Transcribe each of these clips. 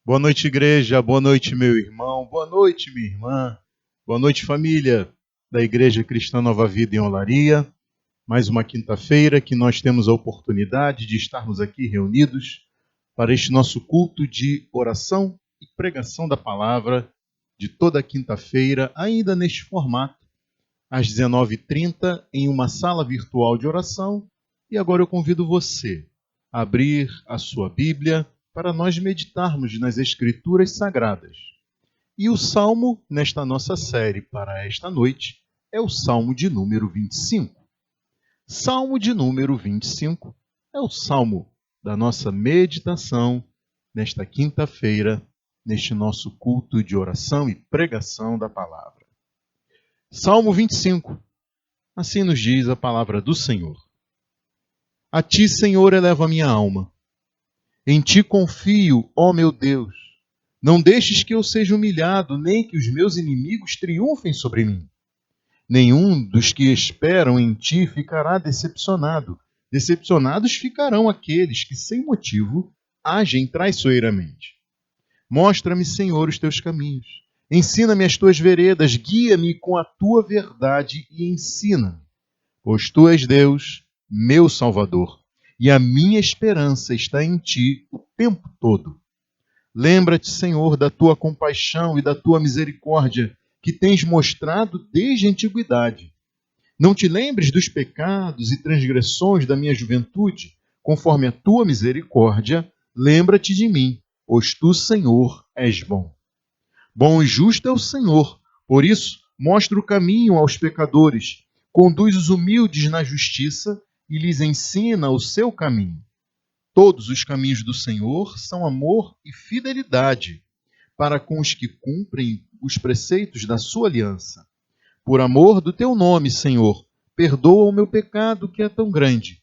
Boa noite, igreja. Boa noite, meu irmão. Boa noite, minha irmã. Boa noite, família da Igreja Cristã Nova Vida em Olaria. Mais uma quinta-feira que nós temos a oportunidade de estarmos aqui reunidos para este nosso culto de oração e pregação da palavra de toda quinta-feira, ainda neste formato, às 19h30, em uma sala virtual de oração. E agora eu convido você a abrir a sua Bíblia para nós meditarmos nas Escrituras Sagradas. E o salmo nesta nossa série para esta noite é o salmo de número 25. Salmo de número 25 é o salmo da nossa meditação nesta quinta-feira, neste nosso culto de oração e pregação da palavra. Salmo 25. Assim nos diz a palavra do Senhor. A ti, Senhor, elevo a minha alma. Em ti confio, ó meu Deus. Não deixes que eu seja humilhado, nem que os meus inimigos triunfem sobre mim. Nenhum dos que esperam em ti ficará decepcionado. Decepcionados ficarão aqueles que, sem motivo, agem traiçoeiramente. Mostra-me, Senhor, os teus caminhos. Ensina-me as tuas veredas, guia-me com a tua verdade e ensina-me. Pois tu és Deus, meu Salvador, e a minha esperança está em ti o tempo todo. Lembra-te, Senhor, da tua compaixão e da tua misericórdia, que tens mostrado desde a antiguidade. Não te lembres dos pecados e transgressões da minha juventude. Conforme a tua misericórdia, lembra-te de mim, pois tu, Senhor, és bom. Bom e justo é o Senhor, por isso mostra o caminho aos pecadores, conduz os humildes na justiça e lhes ensina o seu caminho. Todos os caminhos do Senhor são amor e fidelidade para com os que cumprem os preceitos da sua aliança. Por amor do teu nome, Senhor, perdoa o meu pecado que é tão grande.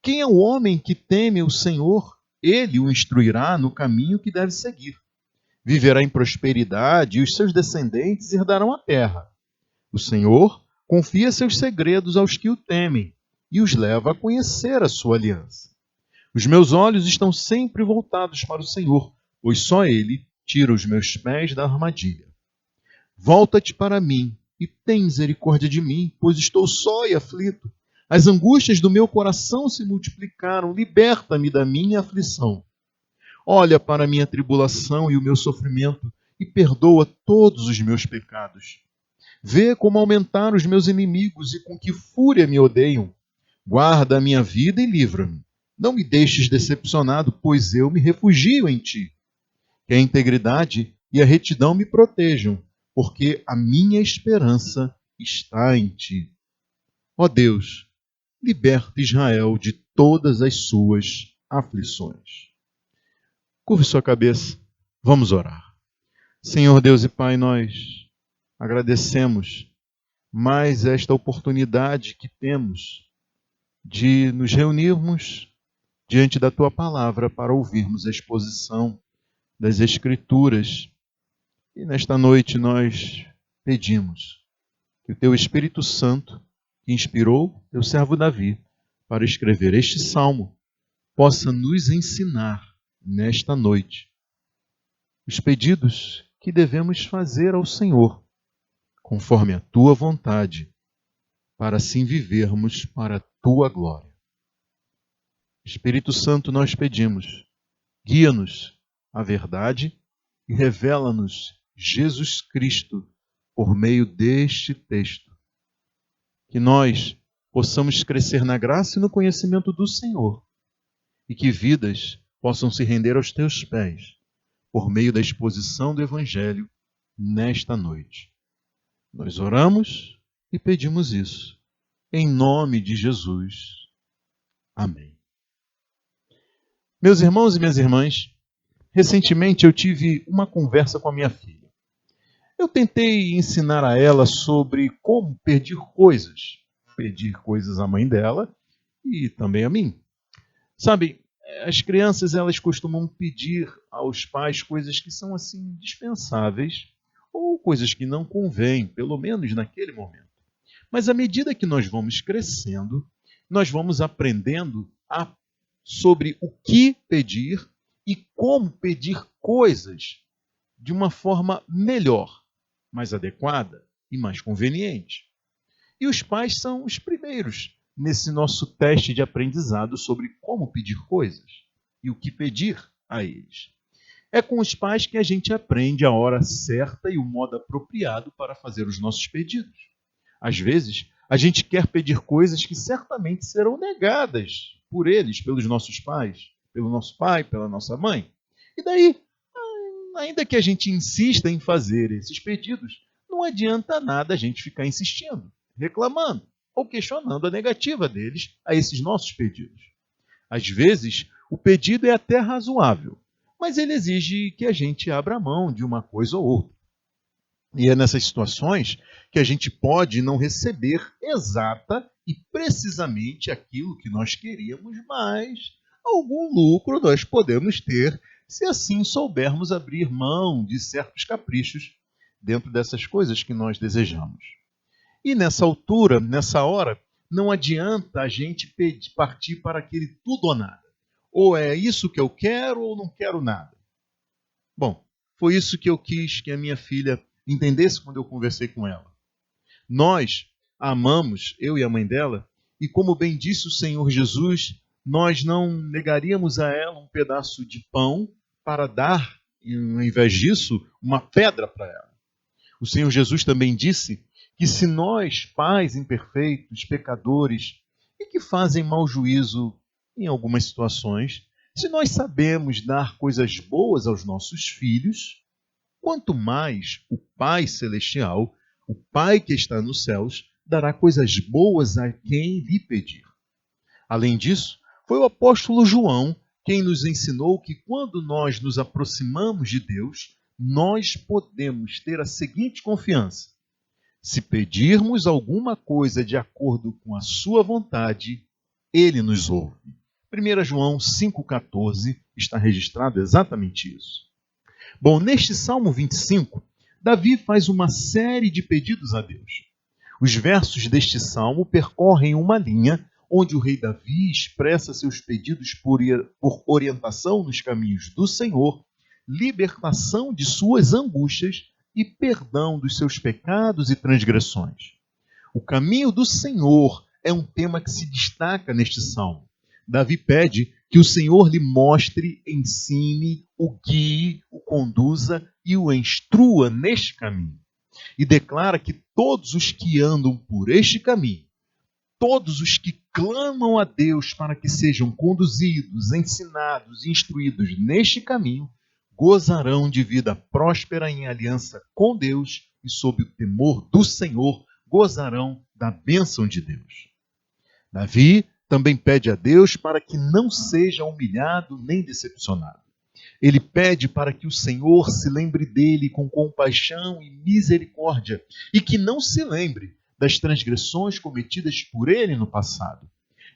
Quem é o homem que teme o Senhor? Ele o instruirá no caminho que deve seguir. Viverá em prosperidade e os seus descendentes herdarão a terra. O Senhor confia seus segredos aos que o temem e os leva a conhecer a sua aliança. Os meus olhos estão sempre voltados para o Senhor, pois só Ele tira os meus pés da armadilha. Volta-te para mim e tem misericórdia de mim, pois estou só e aflito. As angústias do meu coração se multiplicaram, liberta-me da minha aflição. Olha para a minha tribulação e o meu sofrimento e perdoa todos os meus pecados. Vê como aumentaram os meus inimigos e com que fúria me odeiam. Guarda a minha vida e livra-me. Não me deixes decepcionado, pois eu me refugio em ti. Que a integridade e a retidão me protejam, porque a minha esperança está em ti. Ó Deus, liberta Israel de todas as suas aflições. Curve sua cabeça, vamos orar. Senhor Deus e Pai, nós agradecemos mais esta oportunidade que temos de nos reunirmos diante da Tua Palavra para ouvirmos a exposição das Escrituras. E nesta noite nós pedimos que o Teu Espírito Santo, que inspirou Teu servo Davi para escrever este salmo, possa nos ensinar nesta noite os pedidos que devemos fazer ao Senhor, conforme a Tua vontade, para assim vivermos para a Tua glória. Espírito Santo, nós pedimos, guia-nos à verdade e revela-nos Jesus Cristo por meio deste texto. Que nós possamos crescer na graça e no conhecimento do Senhor e que vidas possam se render aos Teus pés por meio da exposição do Evangelho nesta noite. Nós oramos e pedimos isso em nome de Jesus. Amém. Meus irmãos e minhas irmãs, recentemente eu tive uma conversa com a minha filha. Eu tentei ensinar a ela sobre como pedir coisas à mãe dela e também a mim. Sabe, as crianças elas costumam pedir aos pais coisas que são assim dispensáveis ou coisas que não convêm, pelo menos naquele momento. Mas à medida que nós vamos crescendo, nós vamos aprendendo sobre o que pedir e como pedir coisas de uma forma melhor, mais adequada e mais conveniente. E os pais são os primeiros nesse nosso teste de aprendizado sobre como pedir coisas e o que pedir a eles. É com os pais que a gente aprende a hora certa e o modo apropriado para fazer os nossos pedidos. Às vezes, a gente quer pedir coisas que certamente serão negadas por eles, pelos nossos pais, pelo nosso pai, pela nossa mãe. E daí, ainda que a gente insista em fazer esses pedidos, não adianta nada a gente ficar insistindo, reclamando ou questionando a negativa deles a esses nossos pedidos. Às vezes, o pedido é até razoável, mas ele exige que a gente abra mão de uma coisa ou outra. E é nessas situações que a gente pode não receber exata e precisamente aquilo que nós queríamos, mas algum lucro nós podemos ter se assim soubermos abrir mão de certos caprichos dentro dessas coisas que nós desejamos. E nessa altura, nessa hora, não adianta a gente partir para aquele tudo ou nada. Ou é isso que eu quero ou não quero nada. Bom, foi isso que eu quis que a minha filha entendesse quando eu conversei com ela. Nós a amamos, eu e a mãe dela, e como bem disse o Senhor Jesus, nós não negaríamos a ela um pedaço de pão para dar, ao invés disso, uma pedra para ela. O Senhor Jesus também disse que se nós, pais imperfeitos, pecadores, e que fazem mau juízo em algumas situações, se nós sabemos dar coisas boas aos nossos filhos, quanto mais o Pai Celestial, o Pai que está nos céus, dará coisas boas a quem lhe pedir. Além disso, foi o apóstolo João quem nos ensinou que quando nós nos aproximamos de Deus, nós podemos ter a seguinte confiança: se pedirmos alguma coisa de acordo com a sua vontade, ele nos ouve. 1 João 5,14 está registrado exatamente isso. Bom, neste Salmo 25, Davi faz uma série de pedidos a Deus. Os versos deste salmo percorrem uma linha onde o rei Davi expressa seus pedidos por orientação nos caminhos do Senhor, libertação de suas angústias e perdão dos seus pecados e transgressões. O caminho do Senhor é um tema que se destaca neste salmo. Davi pede que o Senhor lhe mostre, ensine, o guie, o conduza e o instrua neste caminho. E declara que todos os que andam por este caminho, todos os que clamam a Deus para que sejam conduzidos, ensinados e instruídos neste caminho, gozarão de vida próspera em aliança com Deus e sob o temor do Senhor, gozarão da bênção de Deus. Davi também pede a Deus para que não seja humilhado nem decepcionado. Ele pede para que o Senhor se lembre dele com compaixão e misericórdia e que não se lembre das transgressões cometidas por ele no passado.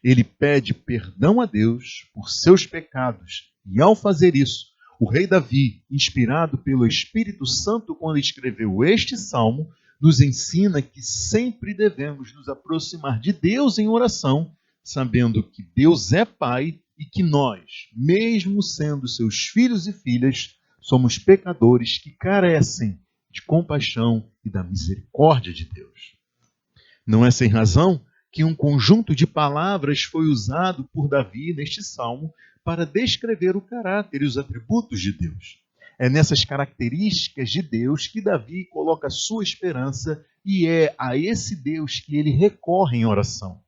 Ele pede perdão a Deus por seus pecados e, ao fazer isso, o rei Davi, inspirado pelo Espírito Santo quando escreveu este salmo, nos ensina que sempre devemos nos aproximar de Deus em oração, sabendo que Deus é Pai e que nós, mesmo sendo seus filhos e filhas, somos pecadores que carecem de compaixão e da misericórdia de Deus. Não é sem razão que um conjunto de palavras foi usado por Davi neste salmo para descrever o caráter e os atributos de Deus. É nessas características de Deus que Davi coloca sua esperança e é a esse Deus que ele recorre em oração.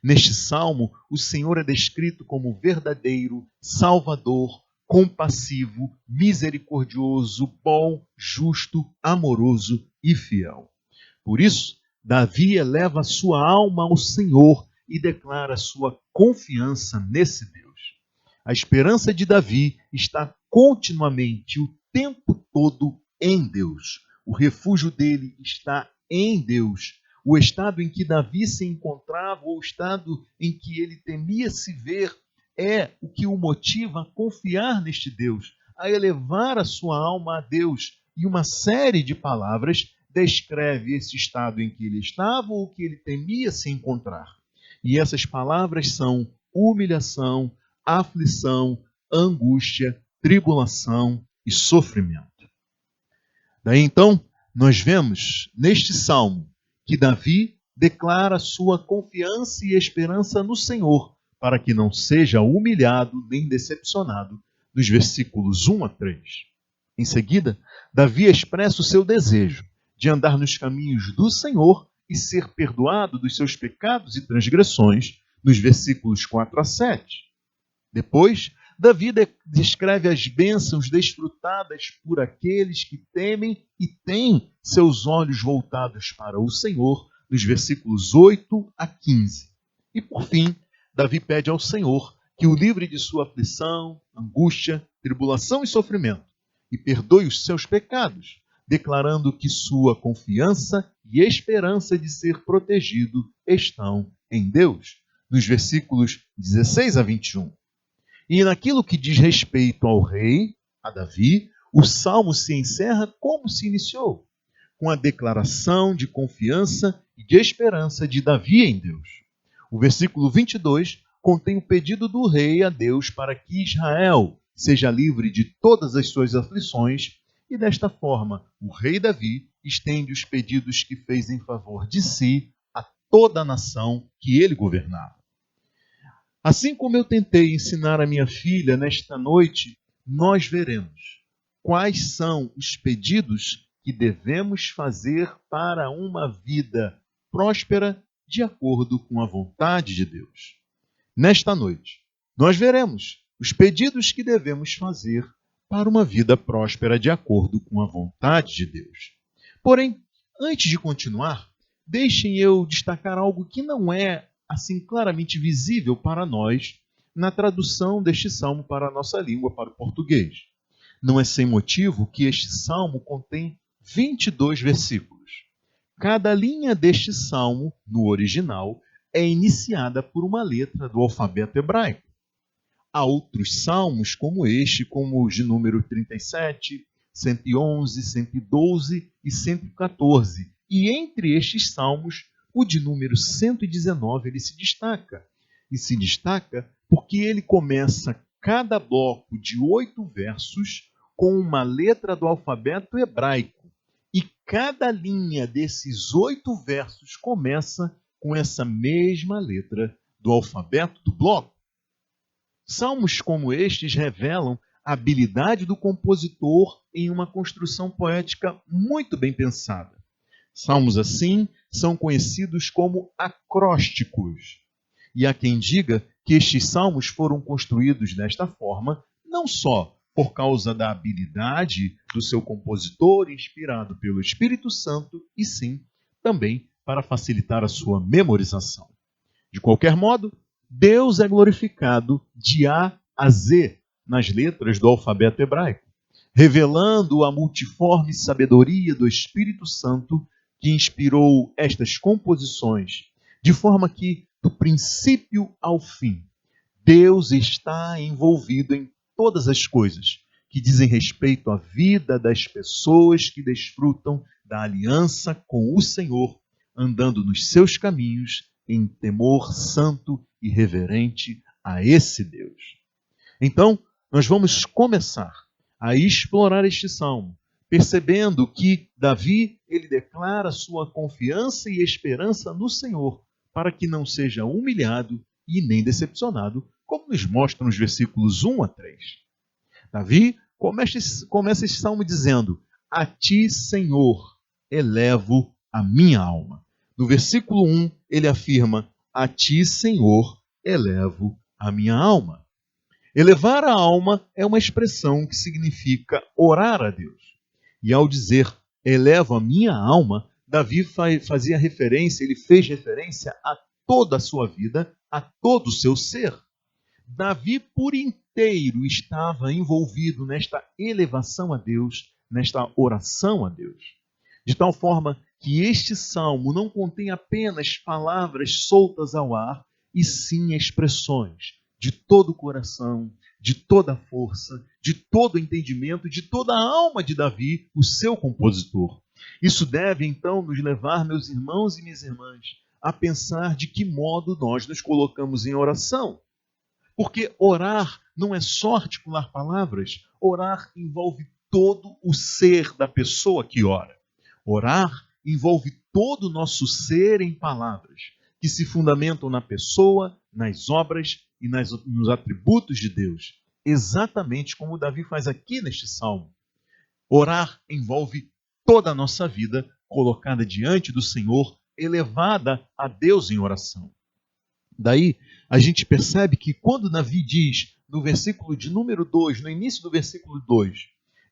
Neste salmo, o Senhor é descrito como verdadeiro, salvador, compassivo, misericordioso, bom, justo, amoroso e fiel. Por isso, Davi eleva sua alma ao Senhor e declara sua confiança nesse Deus. A esperança de Davi está continuamente, o tempo todo, em Deus. O refúgio dele está em Deus. O estado em que Davi se encontrava, ou o estado em que ele temia se ver, é o que o motiva a confiar neste Deus, a elevar a sua alma a Deus. E uma série de palavras descreve esse estado em que ele estava ou que ele temia se encontrar. E essas palavras são humilhação, aflição, angústia, tribulação e sofrimento. Daí então, nós vemos neste salmo que Davi declara sua confiança e esperança no Senhor, para que não seja humilhado nem decepcionado, dos versículos 1 a 3. Em seguida, Davi expressa o seu desejo de andar nos caminhos do Senhor e ser perdoado dos seus pecados e transgressões, nos versículos 4 a 7. Depois, Davi descreve as bênçãos desfrutadas por aqueles que temem e têm seus olhos voltados para o Senhor, nos versículos 8 a 15. E por fim, Davi pede ao Senhor que o livre de sua aflição, angústia, tribulação e sofrimento, e perdoe os seus pecados, declarando que sua confiança e esperança de ser protegido estão em Deus, nos versículos 16 a 21. E naquilo que diz respeito ao rei, a Davi, o salmo se encerra como se iniciou, com a declaração de confiança e de esperança de Davi em Deus. O versículo 22 contém o pedido do rei a Deus para que Israel seja livre de todas as suas aflições, e desta forma o rei Davi estende os pedidos que fez em favor de si a toda a nação que ele governava. Assim como eu tentei ensinar a minha filha nesta noite, nós veremos quais são os pedidos que devemos fazer para uma vida próspera de acordo com a vontade de Deus. Nesta noite, nós veremos os pedidos que devemos fazer para uma vida próspera de acordo com a vontade de Deus. Porém, antes de continuar, deixem eu destacar algo que não é assim claramente visível para nós na tradução deste salmo para a nossa língua, para o português. Não é sem motivo que este salmo contém 22 versículos. Cada linha deste salmo, no original, é iniciada por uma letra do alfabeto hebraico. Há outros salmos como este, como os de número 37, 111, 112 e 114. E entre estes salmos, o de número 119 ele se destaca. E se destaca porque ele começa cada bloco de 8 versos com uma letra do alfabeto hebraico. E cada linha desses 8 versos começa com essa mesma letra do alfabeto do bloco. Salmos como estes revelam a habilidade do compositor em uma construção poética muito bem pensada. Salmos assim são conhecidos como acrósticos. E há quem diga que estes salmos foram construídos desta forma, não só por causa da habilidade do seu compositor, inspirado pelo Espírito Santo, e sim também para facilitar a sua memorização. De qualquer modo, Deus é glorificado de A a Z nas letras do alfabeto hebraico, revelando a multiforme sabedoria do Espírito Santo que inspirou estas composições, de forma que, do princípio ao fim, Deus está envolvido em todas as coisas que dizem respeito à vida das pessoas que desfrutam da aliança com o Senhor, andando nos seus caminhos em temor santo e reverente a esse Deus. Então, nós vamos começar a explorar este salmo, percebendo que Davi ele declara sua confiança e esperança no Senhor, para que não seja humilhado e nem decepcionado, como nos mostram os versículos 1 a 3. Davi começa esse salmo dizendo: a ti, Senhor, elevo a minha alma. No versículo 1, ele afirma: a ti, Senhor, elevo a minha alma. Elevar a alma é uma expressão que significa orar a Deus. E ao dizer elevo a minha alma, Davi fazia referência, ele fez referência a toda a sua vida, a todo o seu ser. Davi por inteiro estava envolvido nesta elevação a Deus, nesta oração a Deus. De tal forma que este salmo não contém apenas palavras soltas ao ar, e sim expressões de todo o coração, de toda a força, de todo o entendimento, de toda a alma de Davi, o seu compositor. Isso deve, então, nos levar, meus irmãos e minhas irmãs, a pensar de que modo nós nos colocamos em oração. Porque orar não é só articular palavras, orar envolve todo o ser da pessoa que ora. Orar envolve todo o nosso ser em palavras, que se fundamentam na pessoa, nas obras e nos atributos de Deus. Exatamente como Davi faz aqui neste salmo. Orar envolve toda a nossa vida colocada diante do Senhor, elevada a Deus em oração. Daí, a gente percebe que quando Davi diz, no versículo de número 2, no início do versículo 2,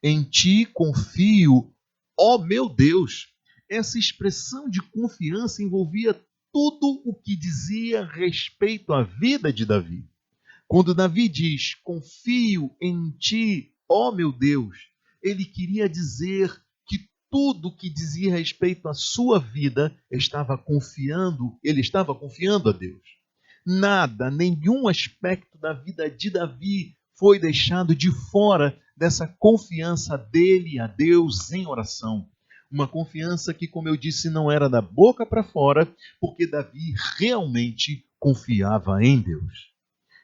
em ti confio, ó meu Deus, essa expressão de confiança envolvia tudo o que dizia respeito à vida de Davi. Quando Davi diz, confio em ti, ó meu Deus, ele queria dizer que tudo que dizia respeito à sua vida ele estava confiando a Deus. Nada, nenhum aspecto da vida de Davi foi deixado de fora dessa confiança dele a Deus em oração. Uma confiança que, como eu disse, não era da boca para fora, porque Davi realmente confiava em Deus.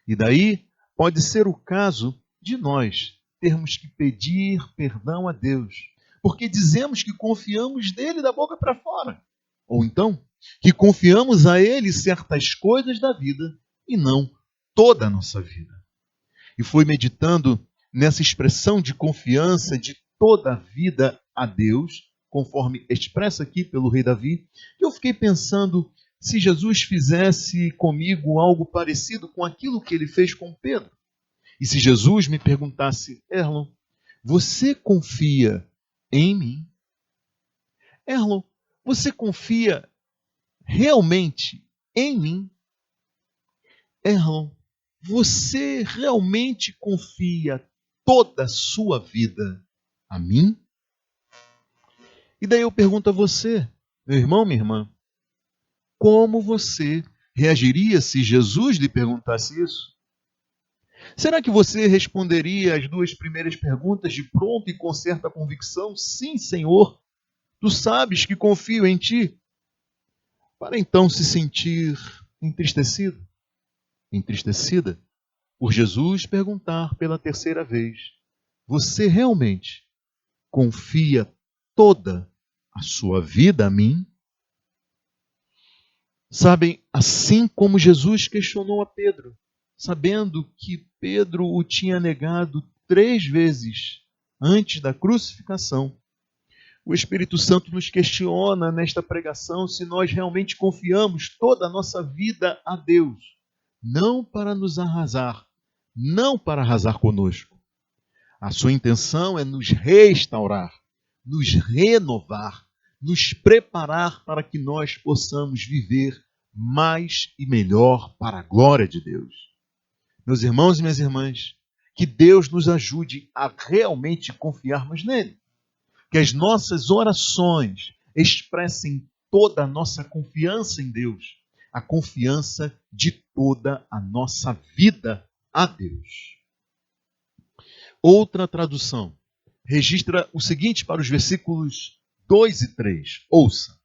E daí pode ser o caso de nós termos que pedir perdão a Deus, porque dizemos que confiamos nele da boca para fora. Ou então, que confiamos a ele certas coisas da vida e não toda a nossa vida. E foi meditando nessa expressão de confiança de toda a vida a Deus, conforme expressa aqui pelo rei Davi, que eu fiquei pensando se Jesus fizesse comigo algo parecido com aquilo que ele fez com Pedro. E se Jesus me perguntasse, Erlon, você confia em mim? Erlon, você confia realmente em mim? Erlon, você realmente confia toda a sua vida a mim? E daí eu pergunto a você, meu irmão, minha irmã, como você reagiria se Jesus lhe perguntasse isso? Será que você responderia as duas primeiras perguntas de pronto e com certa convicção? Sim, Senhor, tu sabes que confio em ti. Para então se sentir entristecido, entristecida, por Jesus perguntar pela terceira vez, você realmente confia toda a sua vida a mim? Sabem, assim como Jesus questionou a Pedro, sabendo que Pedro o tinha negado 3 vezes antes da crucificação, o Espírito Santo nos questiona nesta pregação se nós realmente confiamos toda a nossa vida a Deus, não para nos arrasar, não para arrasar conosco. A sua intenção é nos restaurar, nos renovar, nos preparar para que nós possamos viver mais e melhor para a glória de Deus. Meus irmãos e minhas irmãs, que Deus nos ajude a realmente confiarmos nele. Que as nossas orações expressem toda a nossa confiança em Deus, a confiança de toda a nossa vida a Deus. Outra tradução registra o seguinte para os versículos 2 e 3. Ouça: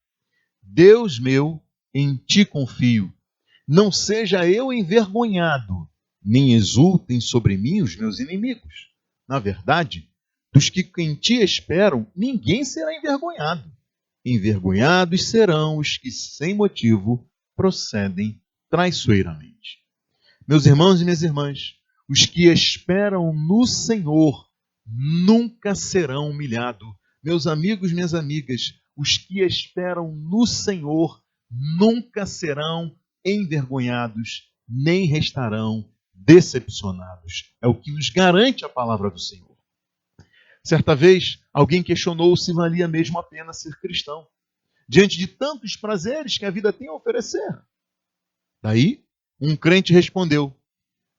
Deus meu, em ti confio. Não seja eu envergonhado, nem exultem sobre mim os meus inimigos. Na verdade, dos que em ti esperam, ninguém será envergonhado. Envergonhados serão os que, sem motivo, procedem traiçoeiramente. Meus irmãos e minhas irmãs, os que esperam no Senhor nunca serão humilhados. Meus amigos, minhas amigas, os que esperam no Senhor nunca serão envergonhados, nem restarão decepcionados. É o que nos garante a palavra do Senhor. Certa vez, alguém questionou se valia mesmo a pena ser cristão, diante de tantos prazeres que a vida tem a oferecer. Daí, um crente respondeu,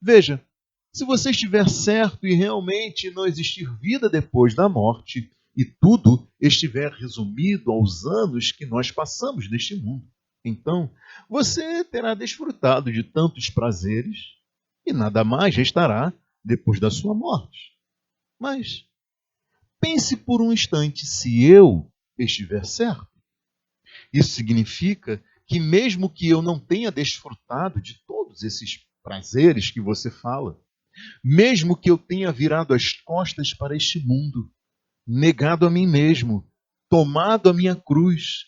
veja, se você estiver certo e realmente não existir vida depois da morte, e tudo estiver resumido aos anos que nós passamos neste mundo, então você terá desfrutado de tantos prazeres e nada mais restará depois da sua morte. Mas pense por um instante se eu estiver certo. Isso significa que mesmo que eu não tenha desfrutado de todos esses prazeres que você fala, Mesmo que eu tenha virado as costas para este mundo, negado a mim mesmo, tomado a minha cruz,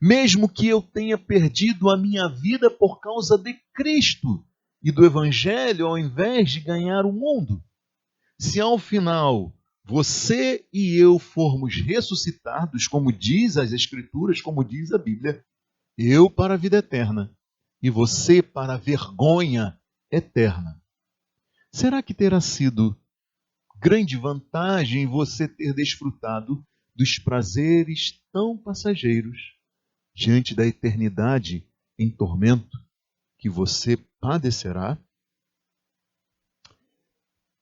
mesmo que eu tenha perdido a minha vida por causa de Cristo e do Evangelho, ao invés de ganhar o mundo, se ao final você e eu formos ressuscitados, como diz as Escrituras, como diz a Bíblia, eu para a vida eterna e você para a vergonha eterna, será que terá sido grande vantagem você ter desfrutado dos prazeres tão passageiros diante da eternidade em tormento que você padecerá?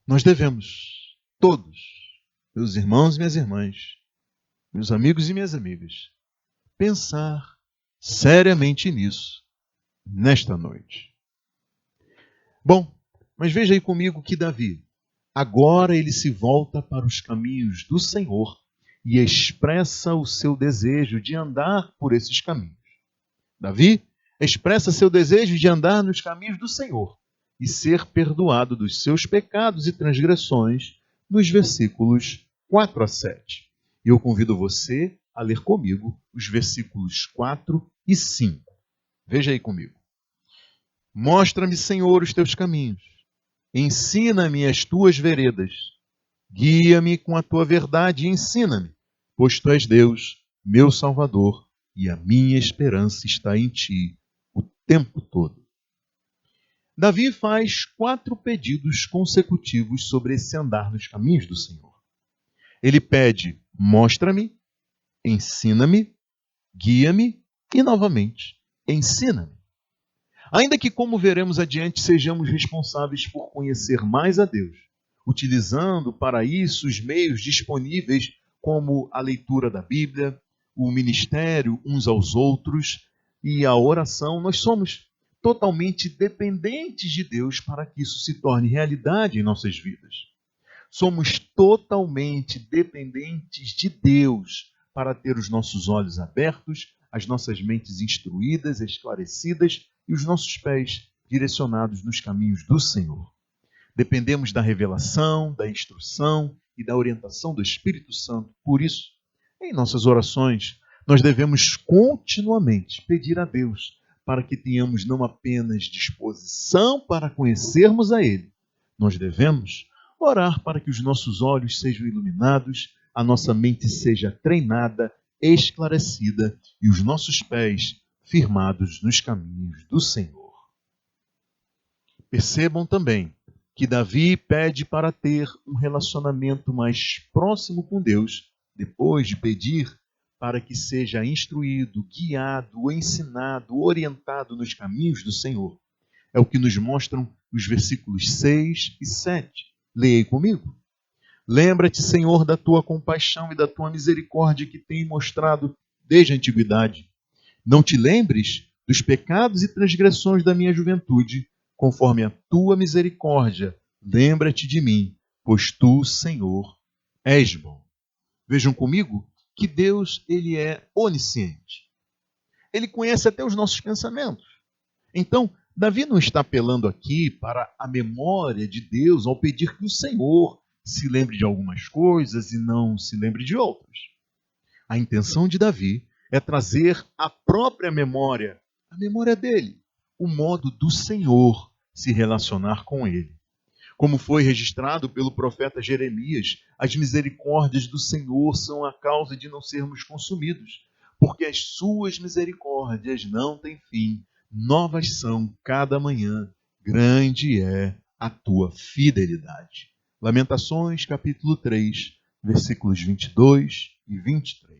Nós devemos, todos, meus irmãos e minhas irmãs, meus amigos e minhas amigas, pensar seriamente nisso nesta noite. Bom, mas veja aí comigo que Davi, agora ele se volta para os caminhos do Senhor e expressa o seu desejo de andar por esses caminhos. Davi expressa seu desejo de andar nos caminhos do Senhor e ser perdoado dos seus pecados e transgressões nos versículos 4 a 7. E eu convido você a ler comigo os versículos 4 e 5. Veja aí comigo. Mostra-me, Senhor, os teus caminhos. Ensina-me as tuas veredas. Guia-me com a tua verdade e ensina-me, pois tu és Deus, meu Salvador, e a minha esperança está em ti o tempo todo. Davi faz 4 pedidos consecutivos sobre esse andar nos caminhos do Senhor. Ele pede, mostra-me, ensina-me, guia-me e, novamente, ensina-me. Ainda que, como veremos adiante, sejamos responsáveis por conhecer mais a Deus, utilizando para isso os meios disponíveis como a leitura da Bíblia, o ministério uns aos outros e a oração, nós somos totalmente dependentes de Deus para que isso se torne realidade em nossas vidas. Somos totalmente dependentes de Deus para ter os nossos olhos abertos, as nossas mentes instruídas, esclarecidas e os nossos pés direcionados nos caminhos do Senhor. Dependemos da revelação, da instrução e da orientação do Espírito Santo. Por isso, em nossas orações, nós devemos continuamente pedir a Deus para que tenhamos não apenas disposição para conhecermos a Ele, nós devemos orar para que os nossos olhos sejam iluminados, a nossa mente seja treinada, esclarecida e os nossos pés firmados nos caminhos do Senhor. Percebam também que Davi pede para ter um relacionamento mais próximo com Deus, depois de pedir para que seja instruído, guiado, ensinado, orientado nos caminhos do Senhor. É o que nos mostram os versículos 6 e 7. Leia aí comigo. Lembra-te, Senhor, da tua compaixão e da tua misericórdia que tem mostrado desde a antiguidade. Não te lembres dos pecados e transgressões da minha juventude, conforme a tua misericórdia. Lembra-te de mim, pois tu, Senhor, és bom. Vejam comigo que Deus, ele é onisciente. Ele conhece até os nossos pensamentos. Então, Davi não está apelando aqui para a memória de Deus ao pedir que o Senhor se lembre de algumas coisas e não se lembre de outras. A intenção de Davi é trazer à própria memória, a memória dele, o modo do Senhor se relacionar com ele. Como foi registrado pelo profeta Jeremias, as misericórdias do Senhor são a causa de não sermos consumidos, porque as suas misericórdias não têm fim, novas são cada manhã, grande é a tua fidelidade. Lamentações, capítulo 3, versículos 22 e 23.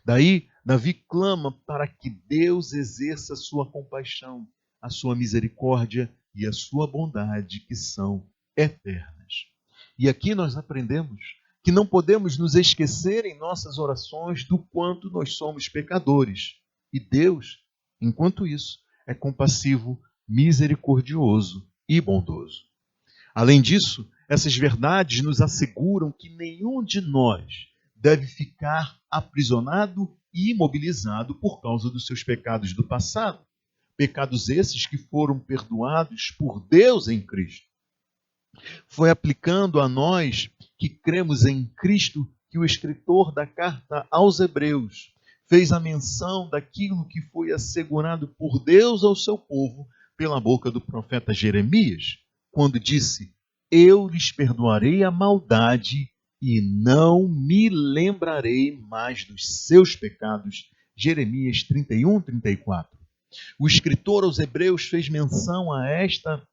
Daí, Davi clama para que Deus exerça a sua compaixão, a sua misericórdia e a sua bondade, que são eternas. E aqui nós aprendemos que não podemos nos esquecer em nossas orações do quanto nós somos pecadores. E Deus, enquanto isso, é compassivo, misericordioso e bondoso. Além disso, essas verdades nos asseguram que nenhum de nós deve ficar aprisionado e imobilizado por causa dos seus pecados do passado. Pecados esses que foram perdoados por Deus em Cristo. Foi aplicando a nós que cremos em Cristo que o escritor da carta aos Hebreus fez a menção daquilo que foi assegurado por Deus ao seu povo pela boca do profeta Jeremias, quando disse: eu lhes perdoarei a maldade e não me lembrarei mais dos seus pecados. Jeremias 31, 34. O escritor aos Hebreus fez menção a esta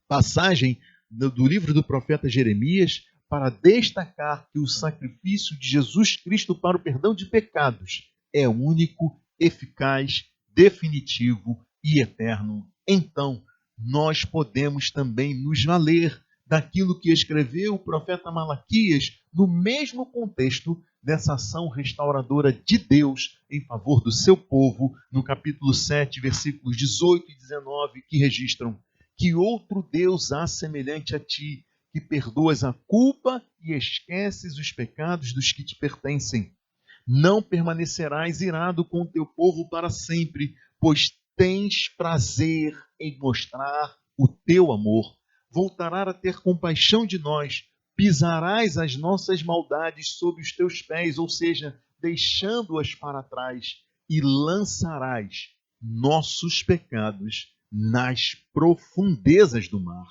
passagem do livro do profeta Jeremias para destacar que o sacrifício de Jesus Cristo para o perdão de pecados é único, eficaz, definitivo e eterno. Então, nós podemos também nos valer daquilo que escreveu o profeta Malaquias no mesmo contexto dessa ação restauradora de Deus em favor do seu povo, no capítulo 7, versículos 18 e 19, que registram: que outro Deus há semelhante a ti, que perdoas a culpa e esqueces os pecados dos que te pertencem. Não permanecerás irado com o teu povo para sempre, pois tens prazer em mostrar o teu amor. Voltarás a ter compaixão de nós, pisarás as nossas maldades sob os teus pés, ou seja, deixando-as para trás, e lançarás nossos pecados nas profundezas do mar.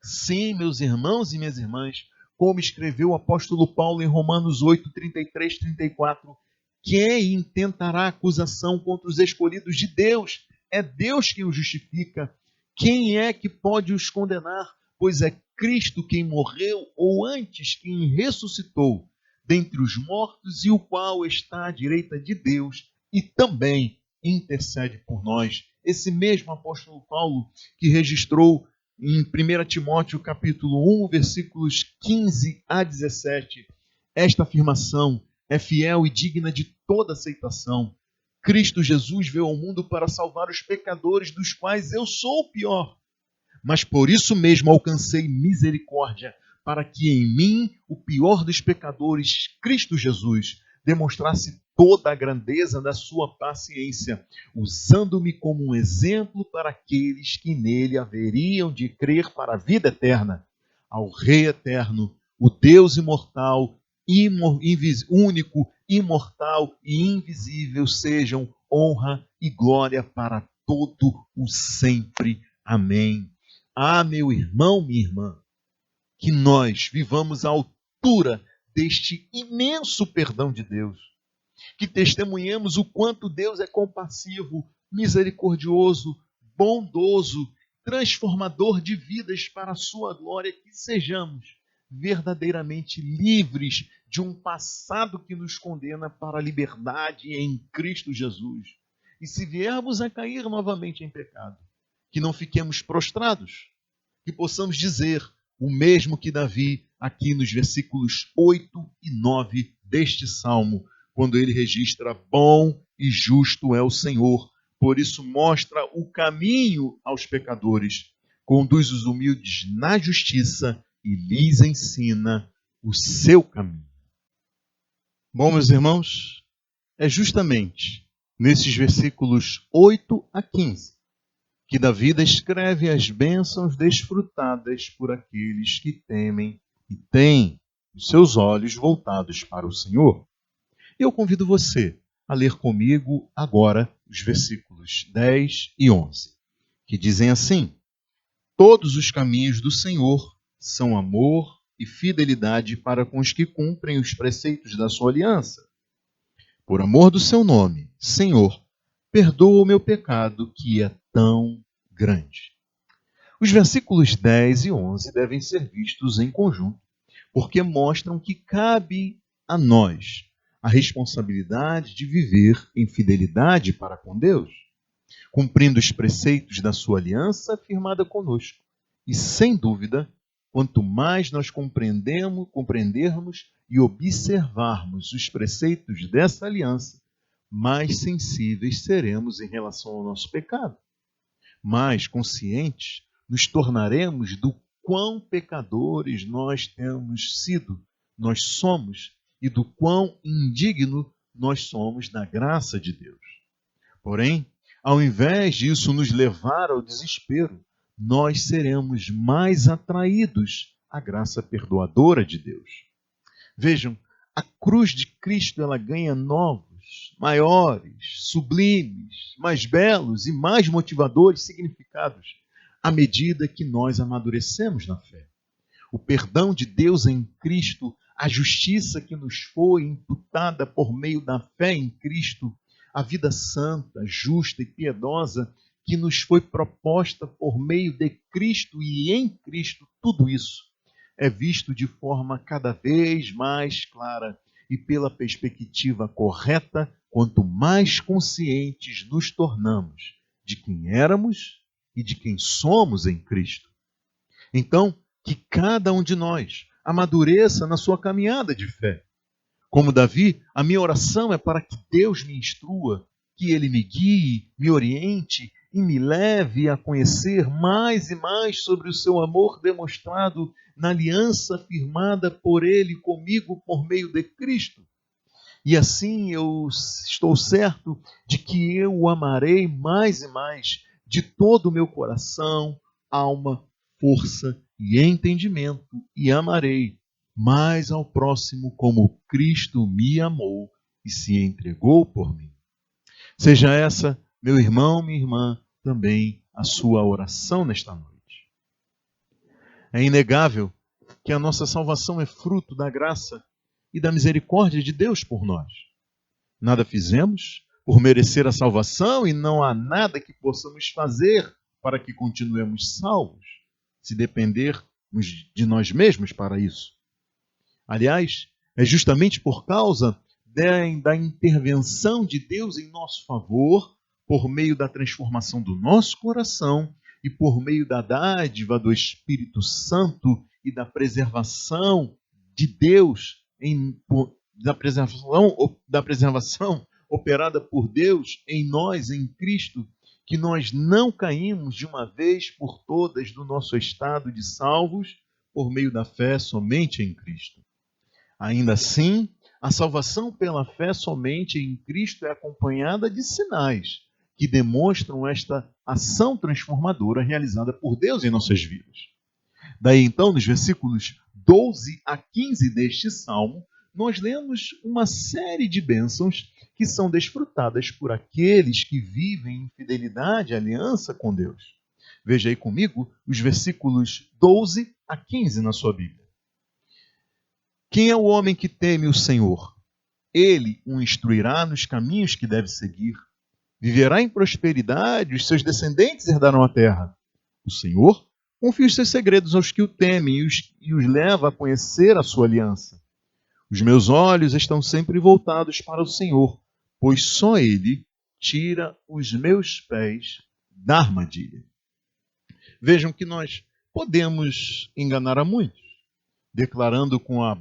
Sim, meus irmãos e minhas irmãs, como escreveu o apóstolo Paulo em Romanos 8, 33, 34, quem intentará acusação contra os escolhidos de Deus? É Deus quem os justifica. Quem é que pode os condenar? Pois é Cristo quem morreu, ou antes quem ressuscitou dentre os mortos, e o qual está à direita de Deus e também intercede por nós. Esse mesmo apóstolo Paulo que registrou em 1 Timóteo capítulo 1, versículos 15 a 17, esta afirmação é fiel e digna de toda aceitação. Cristo Jesus veio ao mundo para salvar os pecadores, dos quais eu sou o pior. Mas por isso mesmo alcancei misericórdia, para que em mim, o pior dos pecadores, Cristo Jesus, demonstrasse toda a grandeza da sua paciência, usando-me como um exemplo para aqueles que nele haveriam de crer para a vida eterna. Ao Rei eterno, o Deus imortal, único, imortal e invisível, sejam honra e glória para todo o sempre. Amém. Ah, meu irmão, minha irmã, que nós vivamos à altura deste imenso perdão de Deus, que testemunhemos o quanto Deus é compassivo, misericordioso, bondoso, transformador de vidas para a sua glória, que sejamos verdadeiramente livres de um passado que nos condena para a liberdade em Cristo Jesus. E se viermos a cair novamente em pecado, que não fiquemos prostrados, que possamos dizer o mesmo que Davi, aqui nos versículos 8 e 9 deste Salmo, quando ele registra: bom e justo é o Senhor, por isso mostra o caminho aos pecadores, conduz os humildes na justiça e lhes ensina o seu caminho. Bom, meus irmãos, é justamente nesses versículos 8 a 15 que Davi descreve as bênçãos desfrutadas por aqueles que temem e têm os seus olhos voltados para o Senhor. Eu convido você a ler comigo agora os versículos 10 e 11, que dizem assim: todos os caminhos do Senhor são amor e fidelidade para com os que cumprem os preceitos da sua aliança. Por amor do seu nome, Senhor, perdoa o meu pecado, que é tão grande. Os versículos 10 e 11 devem ser vistos em conjunto, porque mostram que cabe a nós a responsabilidade de viver em fidelidade para com Deus, cumprindo os preceitos da sua aliança firmada conosco. E, sem dúvida, quanto mais nós compreendermos e observarmos os preceitos dessa aliança, mais sensíveis seremos em relação ao nosso pecado. Mais conscientes nos tornaremos do quão pecadores nós temos sido, nós somos, e do quão indigno nós somos da graça de Deus. Porém, ao invés disso nos levar ao desespero, nós seremos mais atraídos à graça perdoadora de Deus. Vejam, a cruz de Cristo ela ganha novos, maiores, sublimes, mais belos e mais motivadores significados à medida que nós amadurecemos na fé. O perdão de Deus em Cristo, a justiça que nos foi imputada por meio da fé em Cristo, a vida santa, justa e piedosa que nos foi proposta por meio de Cristo e em Cristo, tudo isso é visto de forma cada vez mais clara e pela perspectiva correta, quanto mais conscientes nos tornamos de quem éramos e de quem somos em Cristo. Então, que cada um de nós amadureça na sua caminhada de fé. Como Davi, a minha oração é para que Deus me instrua, que Ele me guie, me oriente e me leve a conhecer mais e mais sobre o seu amor demonstrado na aliança firmada por Ele comigo por meio de Cristo. E assim eu estou certo de que eu o amarei mais e mais de todo o meu coração, alma, força e entendimento, e amarei mais ao próximo como Cristo me amou e se entregou por mim. Seja essa, meu irmão, minha irmã, também a sua oração nesta noite. É inegável que a nossa salvação é fruto da graça e da misericórdia de Deus por nós. Nada fizemos por merecer a salvação e não há nada que possamos fazer para que continuemos salvos, se dependermos de nós mesmos para isso. Aliás, é justamente por causa da intervenção de Deus em nosso favor, por meio da transformação do nosso coração e por meio da dádiva do Espírito Santo e da preservação de Deus, da preservação operada por Deus em nós, em Cristo, que nós não caímos de uma vez por todas do nosso estado de salvos por meio da fé somente em Cristo. Ainda assim, a salvação pela fé somente em Cristo é acompanhada de sinais que demonstram esta ação transformadora realizada por Deus em nossas vidas. Daí então, nos versículos 12 a 15 deste salmo, nós lemos uma série de bênçãos que são desfrutadas por aqueles que vivem em fidelidade e aliança com Deus. Veja aí comigo os versículos 12 a 15 na sua Bíblia. Quem é o homem que teme o Senhor? Ele o instruirá nos caminhos que deve seguir. Viverá em prosperidade, os seus descendentes herdarão a terra. O Senhor confia os seus segredos aos que o temem e os leva a conhecer a sua aliança. Os meus olhos estão sempre voltados para o Senhor, pois só Ele tira os meus pés da armadilha. Vejam que nós podemos enganar a muitos, declarando com a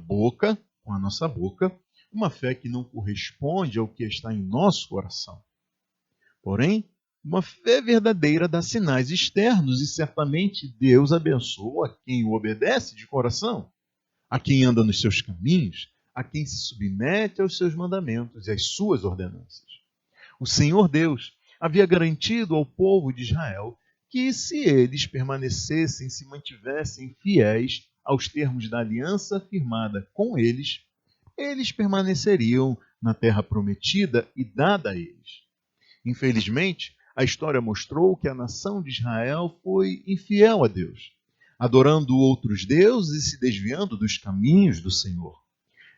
nossa boca, uma fé que não corresponde ao que está em nosso coração. Porém, uma fé verdadeira dá sinais externos e certamente Deus abençoa a quem o obedece de coração, a quem anda nos seus caminhos, a quem se submete aos seus mandamentos e às suas ordenanças. O Senhor Deus havia garantido ao povo de Israel que se eles permanecessem, se mantivessem fiéis aos termos da aliança firmada com eles, eles permaneceriam na terra prometida e dada a eles. Infelizmente, a história mostrou que a nação de Israel foi infiel a Deus, adorando outros deuses e se desviando dos caminhos do Senhor.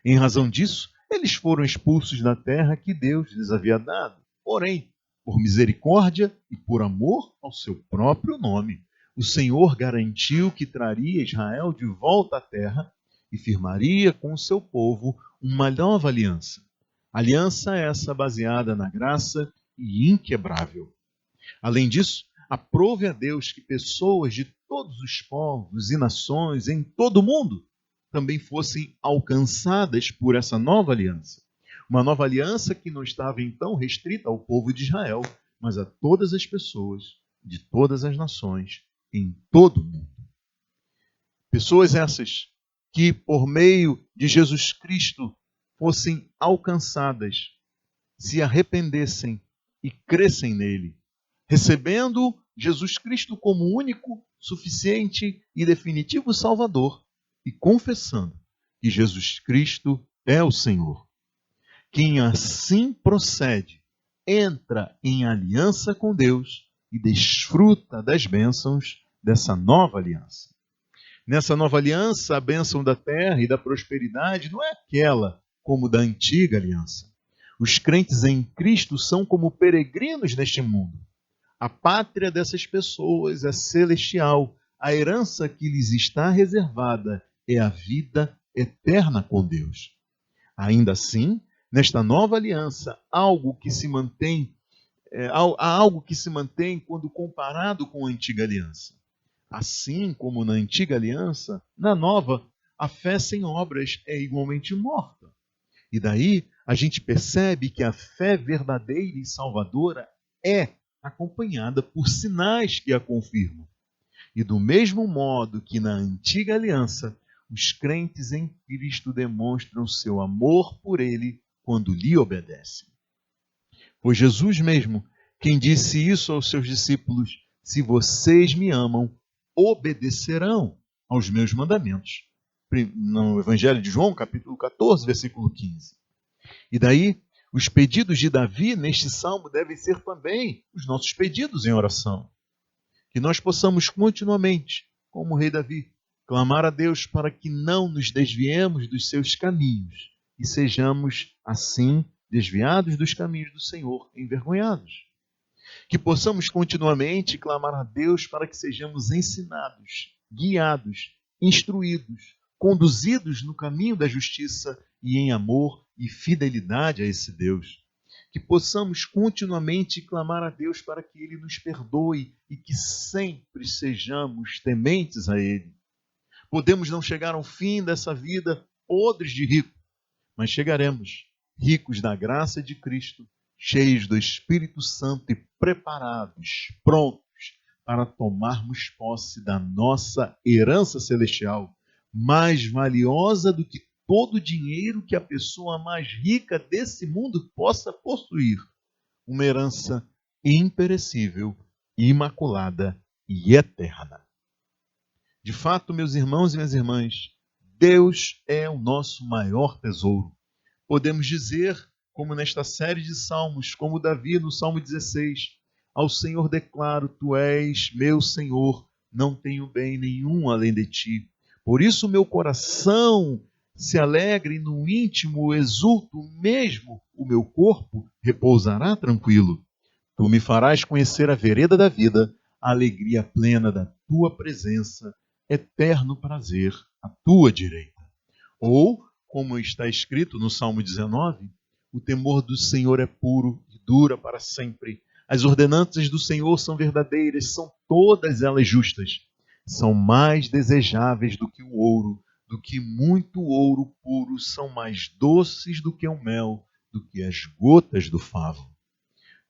Em razão disso, eles foram expulsos da terra que Deus lhes havia dado. Porém, por misericórdia e por amor ao seu próprio nome, o Senhor garantiu que traria Israel de volta à terra e firmaria com o seu povo uma nova aliança. Aliança essa baseada na graça e inquebrável. Além disso, aprove a Deus que pessoas de todos os povos e nações em todo o mundo também fossem alcançadas por essa nova aliança. Uma nova aliança que não estava então restrita ao povo de Israel, mas a todas as pessoas de todas as nações em todo o mundo. Pessoas essas que, por meio de Jesus Cristo, fossem alcançadas, se arrependessem e crescem nele, recebendo Jesus Cristo como único, suficiente e definitivo Salvador e confessando que Jesus Cristo é o Senhor. Quem assim procede, entra em aliança com Deus e desfruta das bênçãos dessa nova aliança. Nessa nova aliança, a bênção da terra e da prosperidade não é aquela como da antiga aliança. Os crentes em Cristo são como peregrinos neste mundo. A pátria dessas pessoas é celestial. A herança que lhes está reservada é a vida eterna com Deus. Ainda assim, nesta nova aliança, há algo que se mantém quando comparado com a antiga aliança. Assim como na antiga aliança, na nova, a fé sem obras é igualmente morta. E daí a gente percebe que a fé verdadeira e salvadora é acompanhada por sinais que a confirmam. E do mesmo modo que na antiga aliança, os crentes em Cristo demonstram seu amor por Ele quando lhe obedecem. Foi Jesus mesmo quem disse isso aos seus discípulos: se vocês me amam, obedecerão aos meus mandamentos. No Evangelho de João, capítulo 14, versículo 15. E daí, os pedidos de Davi neste salmo devem ser também os nossos pedidos em oração. Que nós possamos continuamente, como o rei Davi, clamar a Deus para que não nos desviemos dos seus caminhos e sejamos, assim, desviados dos caminhos do Senhor, envergonhados. Que possamos continuamente clamar a Deus para que sejamos ensinados, guiados, instruídos, conduzidos no caminho da justiça e em amor e fidelidade a esse Deus. Que possamos continuamente clamar a Deus para que Ele nos perdoe e que sempre sejamos tementes a Ele. Podemos não chegar ao fim dessa vida podres de rico, mas chegaremos ricos da graça de Cristo, cheios do Espírito Santo e preparados, prontos para tomarmos posse da nossa herança celestial, mais valiosa do que todo o dinheiro que a pessoa mais rica desse mundo possa possuir. Uma herança imperecível, imaculada e eterna. De fato, meus irmãos e minhas irmãs, Deus é o nosso maior tesouro. Podemos dizer, como nesta série de salmos, como Davi no Salmo 16, ao Senhor declaro, tu és meu Senhor, não tenho bem nenhum além de ti. Por isso meu coração se alegra e no íntimo exulto, mesmo o meu corpo repousará tranquilo. Tu me farás conhecer a vereda da vida, a alegria plena da tua presença, eterno prazer à tua direita. Ou, como está escrito no Salmo 19, o temor do Senhor é puro e dura para sempre. As ordenanças do Senhor são verdadeiras, são todas elas justas. São mais desejáveis do que o ouro, do que muito ouro puro, são mais doces do que o mel, do que as gotas do favo.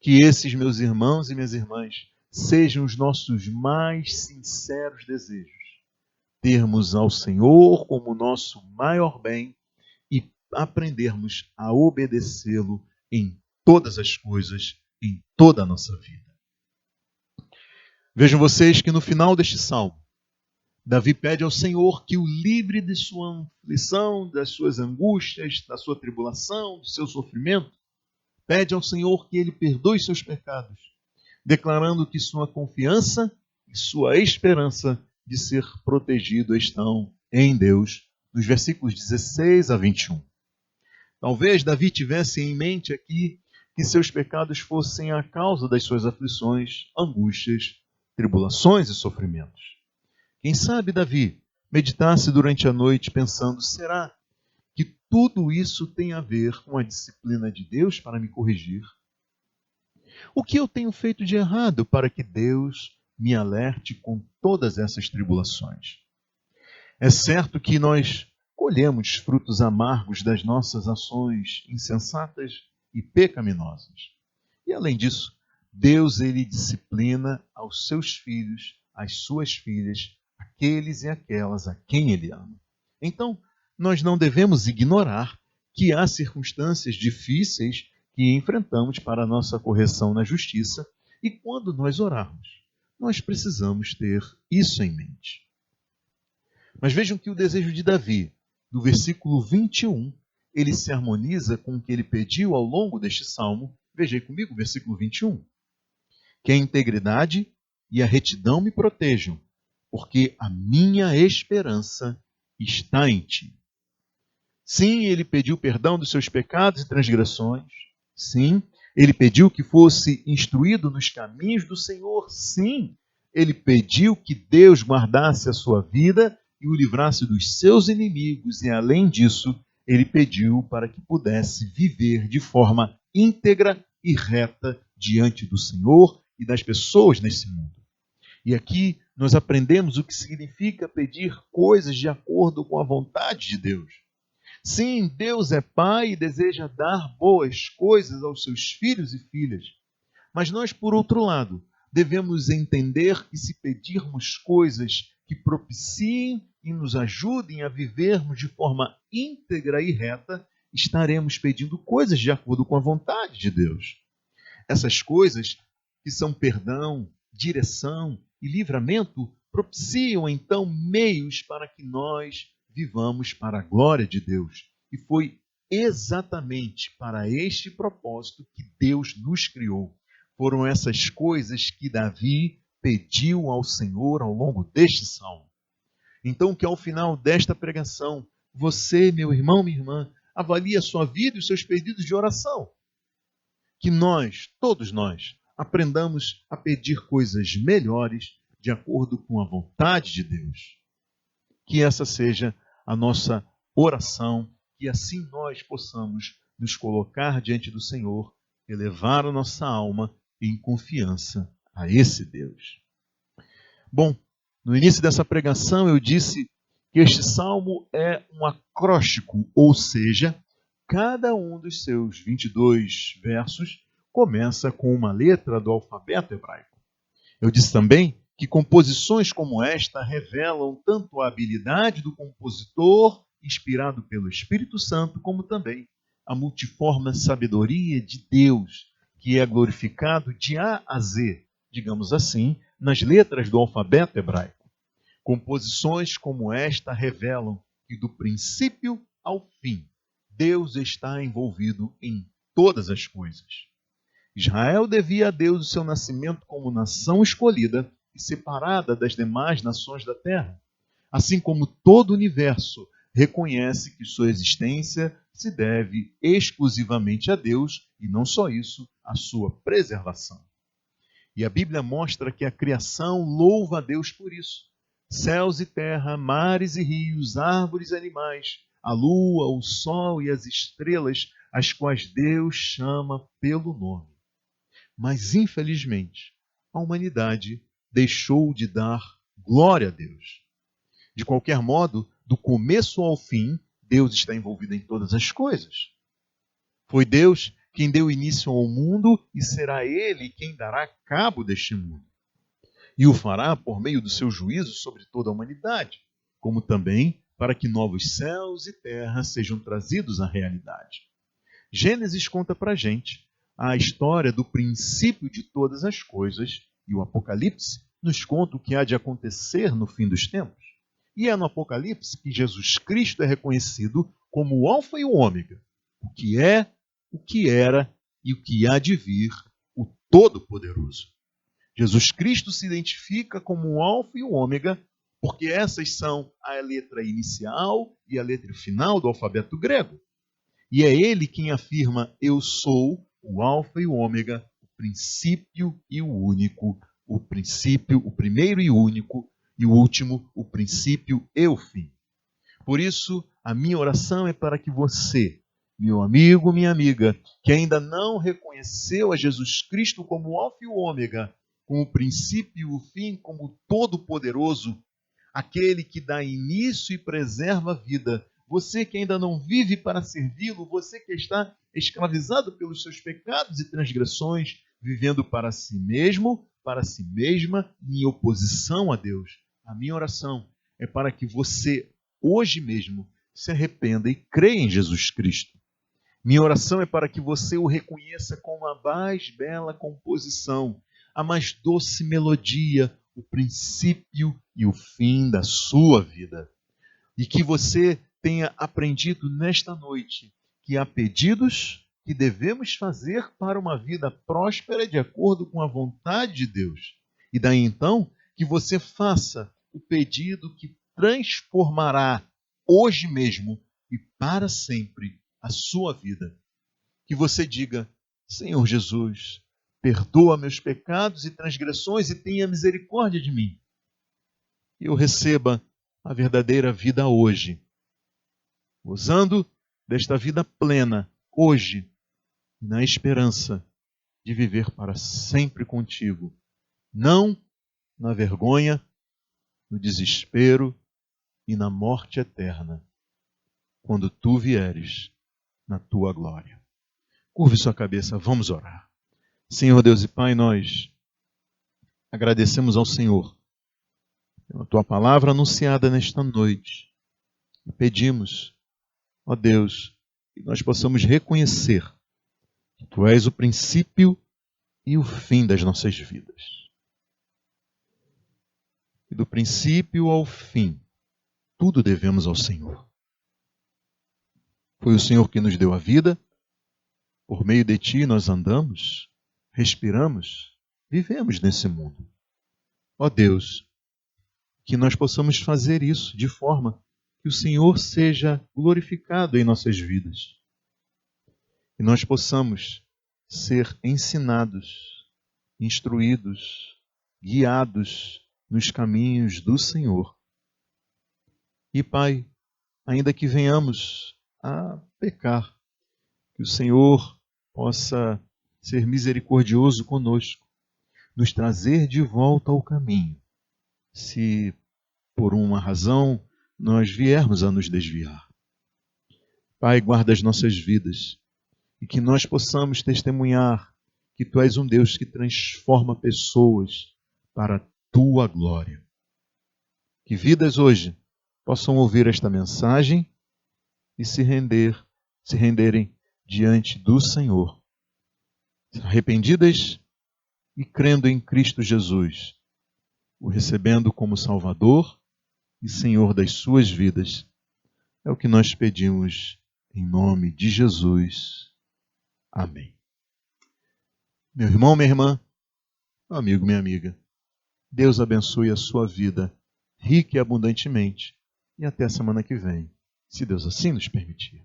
Que esses, meus irmãos e minhas irmãs, sejam os nossos mais sinceros desejos. Termos ao Senhor como nosso maior bem e aprendermos a obedecê-lo em todas as coisas, em toda a nossa vida. Vejam vocês que no final deste salmo, Davi pede ao Senhor que o livre de sua aflição, das suas angústias, da sua tribulação, do seu sofrimento. Pede ao Senhor que Ele perdoe seus pecados, declarando que sua confiança e sua esperança de ser protegido estão em Deus, nos versículos 16 a 21. Talvez Davi tivesse em mente aqui que seus pecados fossem a causa das suas aflições, angústias, tribulações e sofrimentos. Quem sabe Davi meditasse durante a noite pensando, será que tudo isso tem a ver com a disciplina de Deus para me corrigir? O que eu tenho feito de errado para que Deus me alerte com todas essas tribulações? É certo que nós colhemos frutos amargos das nossas ações insensatas e pecaminosas. E além disso, Deus ele disciplina aos seus filhos, às suas filhas, aqueles e aquelas a quem Ele ama. Então, nós não devemos ignorar que há circunstâncias difíceis que enfrentamos para a nossa correção na justiça E quando nós orarmos, nós precisamos ter isso em mente. Mas vejam que o desejo de Davi, do versículo 21, ele se harmoniza com o que ele pediu ao longo deste salmo. Veja aí comigo o versículo 21. Que a integridade e a retidão me protejam, porque a minha esperança está em ti. Sim, ele pediu perdão dos seus pecados e transgressões. Sim, ele pediu que fosse instruído nos caminhos do Senhor. Sim, ele pediu que Deus guardasse a sua vida e o livrasse dos seus inimigos. E, além disso, ele pediu para que pudesse viver de forma íntegra e reta diante do Senhor e das pessoas nesse mundo. E aqui nós aprendemos o que significa pedir coisas de acordo com a vontade de Deus. Sim, Deus é Pai e deseja dar boas coisas aos seus filhos e filhas. Mas nós, por outro lado, devemos entender que se pedirmos coisas que propiciem e nos ajudem a vivermos de forma íntegra e reta, estaremos pedindo coisas de acordo com a vontade de Deus. Essas coisas, que são perdão, direção e livramento, propiciam então meios para que nós vivamos para a glória de Deus. E foi exatamente para este propósito que Deus nos criou. Foram essas coisas que Davi pediu ao Senhor ao longo deste salmo. Então, que ao final desta pregação, você, meu irmão, minha irmã, avalie a sua vida e os seus pedidos de oração. Que nós, todos nós, aprendamos a pedir coisas melhores de acordo com a vontade de Deus. Que essa seja a nossa oração, que assim nós possamos nos colocar diante do Senhor, elevar a nossa alma em confiança a esse Deus. Bom, no início dessa pregação eu disse que este salmo é um acróstico, ou seja, cada um dos seus 22 versos começa com uma letra do alfabeto hebraico. Eu disse também que composições como esta revelam tanto a habilidade do compositor, inspirado pelo Espírito Santo, como também a multiforme sabedoria de Deus, que é glorificado de A a Z, digamos assim, nas letras do alfabeto hebraico. Composições como esta revelam que do princípio ao fim, Deus está envolvido em todas as coisas. Israel devia a Deus o seu nascimento como nação escolhida e separada das demais nações da terra, assim como todo o universo reconhece que sua existência se deve exclusivamente a Deus e não só isso, a sua preservação. E a Bíblia mostra que a criação louva a Deus por isso. Céus e terra, mares e rios, árvores e animais, a lua, o sol e as estrelas, as quais Deus chama pelo nome. Mas, infelizmente, a humanidade deixou de dar glória a Deus. De qualquer modo, do começo ao fim, Deus está envolvido em todas as coisas. Foi Deus quem deu início ao mundo e será Ele quem dará cabo deste mundo. E o fará por meio do seu juízo sobre toda a humanidade, como também para que novos céus e terra sejam trazidos à realidade. Gênesis conta para a gente a história do princípio de todas as coisas e o Apocalipse nos conta o que há de acontecer no fim dos tempos. E é no Apocalipse que Jesus Cristo é reconhecido como o Alfa e o Ômega, o que é, o que era e o que há de vir, o Todo-Poderoso. Jesus Cristo se identifica como o Alfa e o Ômega, porque essas são a letra inicial e a letra final do alfabeto grego. E é ele quem afirma: eu sou o Alfa e o Ômega, o princípio e o único, o princípio, o primeiro e único, e o último, o princípio e o fim. Por isso, a minha oração é para que você, meu amigo, minha amiga, que ainda não reconheceu a Jesus Cristo como o Alfa e o Ômega, como o princípio e o fim, como o Todo-Poderoso, aquele que dá início e preserva a vida, você que ainda não vive para servi-lo, você que está escravizado pelos seus pecados e transgressões, vivendo para si mesmo, para si mesma, em oposição a Deus. A minha oração é para que você, hoje mesmo, se arrependa e creia em Jesus Cristo. Minha oração é para que você o reconheça como a mais bela composição, a mais doce melodia, o princípio e o fim da sua vida. E que você tenha aprendido nesta noite que há pedidos que devemos fazer para uma vida próspera de acordo com a vontade de Deus. E daí então que você faça o pedido que transformará hoje mesmo e para sempre a sua vida. Que você diga: Senhor Jesus, perdoa meus pecados e transgressões e tenha misericórdia de mim. E eu receba a verdadeira vida hoje, gozando desta vida plena hoje, na esperança de viver para sempre contigo, não na vergonha, no desespero e na morte eterna, quando tu vieres na tua glória. Curve sua cabeça, vamos orar. Senhor Deus e Pai, nós agradecemos ao Senhor pela tua palavra anunciada nesta noite. E pedimos, ó Deus, que nós possamos reconhecer que tu és o princípio e o fim das nossas vidas. E do princípio ao fim, tudo devemos ao Senhor. Foi o Senhor que nos deu a vida, por meio de ti nós andamos, respiramos, vivemos nesse mundo. Ó Deus, que nós possamos fazer isso de forma que o Senhor seja glorificado em nossas vidas. E nós possamos ser ensinados, instruídos, guiados nos caminhos do Senhor. E Pai, ainda que venhamos a pecar, que o Senhor possa ser misericordioso conosco, nos trazer de volta ao caminho, se por uma razão nós viermos a nos desviar. Pai, guarda as nossas vidas e que nós possamos testemunhar que Tu és um Deus que transforma pessoas para a Tua glória. Que vidas hoje possam ouvir esta mensagem e se renderem diante do Senhor, arrependidas e crendo em Cristo Jesus, o recebendo como Salvador e Senhor das suas vidas. É o que nós pedimos em nome de Jesus. Amém. Meu irmão, minha irmã, meu amigo, minha amiga, Deus abençoe a sua vida rica e abundantemente. E até a semana que vem, se Deus assim nos permitir.